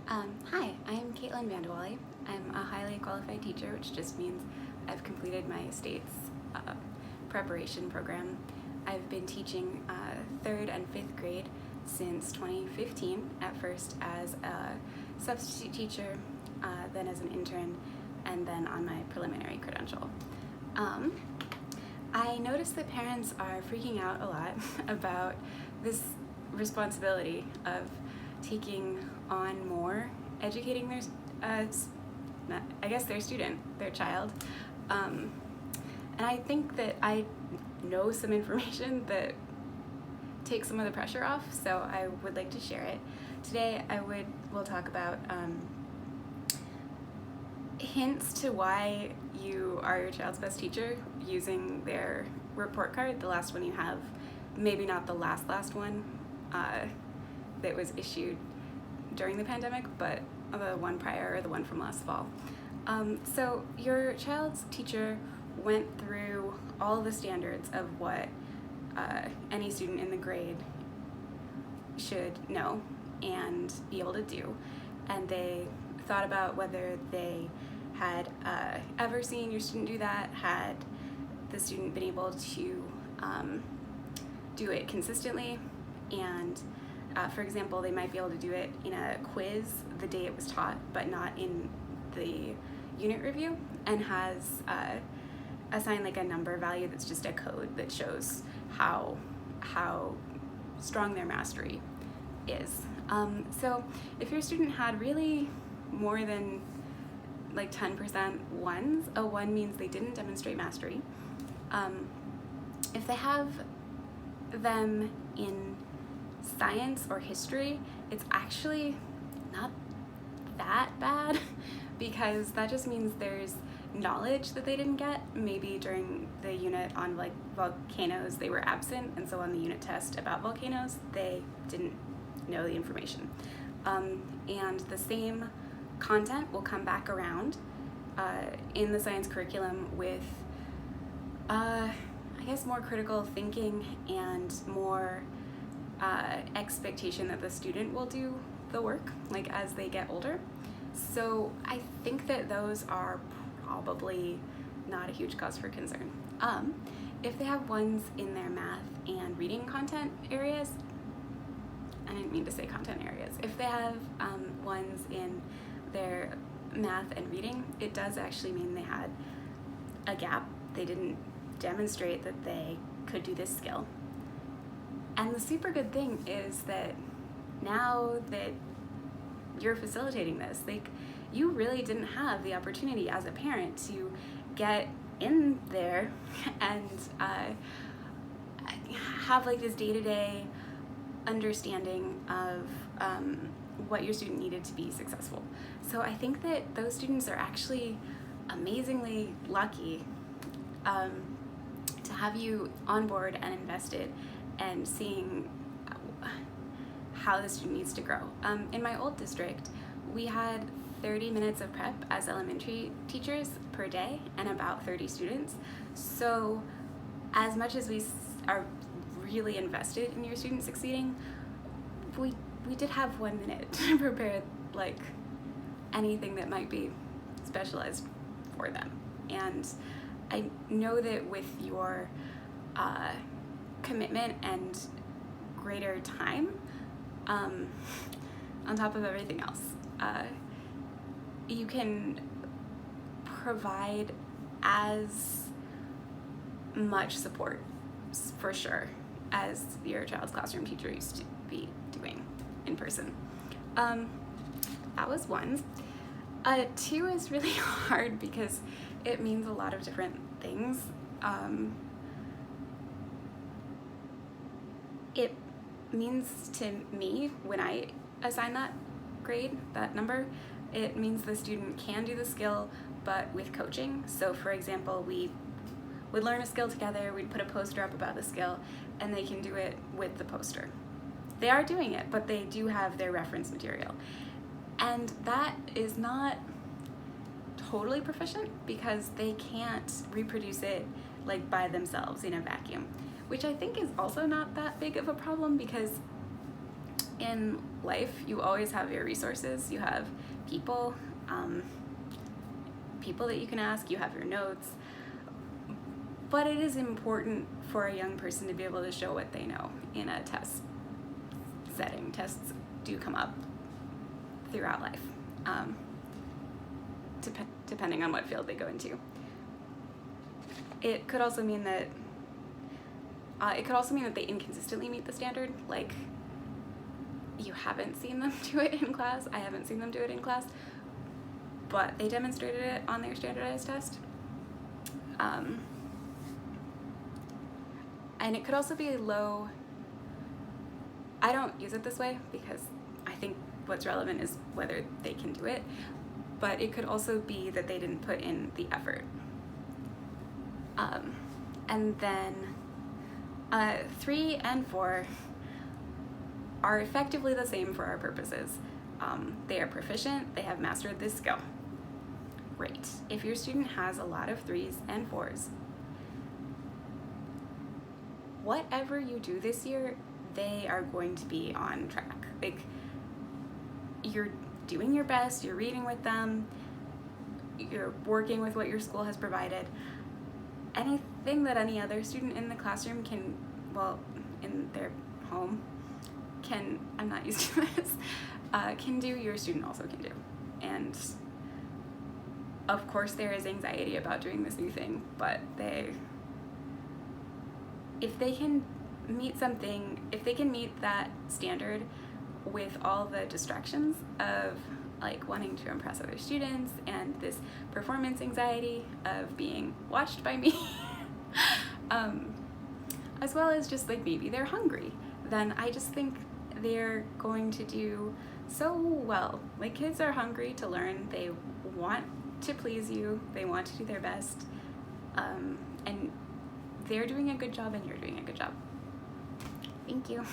Hi, I'm Caitlin Vandewally. I'm a highly qualified teacher, which just means I've completed my state's preparation program. I've been teaching 3rd and 5th grade since 2015, at first as a substitute teacher, then as an intern, and then on my preliminary credential. I noticed that parents are freaking out a lot about this responsibility of taking on more, educating their, their student, their child. And I think that I know some information that takes some of the pressure off, so I would like to share it. Today we'll talk about hints to why you are your child's best teacher using their report card, the last one you have, maybe not the last one that was issued during the pandemic, but the one prior or the one from last fall. So your child's teacher went through all the standards of what any student in the grade should know and be able to do, and they thought about whether they had ever seen your student do that, had the student been able to do it consistently, and for example, they might be able to do it in a quiz the day it was taught, but not in the unit review, and has assigned like a number value that's just a code that shows how strong their mastery is. So if your student had really more than like 10% ones, a 1 means they didn't demonstrate mastery. If they have them in science or history, it's actually not that bad because that just means there's knowledge that they didn't get. Maybe during the unit on like volcanoes they were absent, and so on the unit test about volcanoes they didn't know the information. And the same content will come back around in the science curriculum with I guess more critical thinking and more expectation that the student will do the work like as they get older. So I think that those are probably not a huge cause for concern. If they have ones in their math and reading content areas, I didn't mean to say content areas, if they have ones in their math and reading, it does actually mean they had a gap. They didn't demonstrate that they could do this skill. And the super good thing is that now that you're facilitating this, like, you really didn't have the opportunity as a parent to get in there and have like this day-to-day understanding of what your student needed to be successful. So I think that those students are actually amazingly lucky to have you on board and invested and seeing how the student needs to grow. In my old district, we had 30 minutes of prep as elementary teachers per day and about 30 students. So as much as we are really invested in your student succeeding, we did have 1 minute to prepare like anything that might be specialized for them. And I know that with your commitment and greater time, on top of everything else, you can provide as much support, for sure, as your child's classroom teacher used to be doing in person. That was 1. 2 is really hard because it means a lot of different things. It means to me, when I assign that grade, that number, it means the student can do the skill, but with coaching. So for example, we would learn a skill together, we'd put a poster up about the skill, and they can do it with the poster. They are doing it, but they do have their reference material. And that is not totally proficient because they can't reproduce it like by themselves in a vacuum, which I think is also not that big of a problem because in life, you always have your resources. You have people, people that you can ask, you have your notes. But it is important for a young person to be able to show what they know in a test setting. Tests do come up throughout life, depending on what field they go into. It could also mean that they inconsistently meet the standard. Like, you haven't seen them do it in class. I haven't seen them do it in class, but they demonstrated it on their standardized test. And it could also be low. I don't use it this way because I think what's relevant is whether they can do it, but it could also be that they didn't put in the effort. And then 3 and 4 are effectively the same for our purposes. They are proficient, they have mastered this skill. Great. If your student has a lot of 3s and 4s, whatever you do this year, they are going to be on track. Like, you're doing your best, you're reading with them, you're working with what your school has provided. Anything that any other student in the classroom can, well, in their home, can, I'm not used to this, can do, your student also can do. And of course there is anxiety about doing this new thing, but if they can meet that standard with all the distractions of like wanting to impress other students and this performance anxiety of being watched by me, as well as just like maybe they're hungry, then I just think they're going to do so well. Like, kids are hungry to learn, they want to please you, they want to do their best, and they're doing a good job and you're doing a good job. Thank you.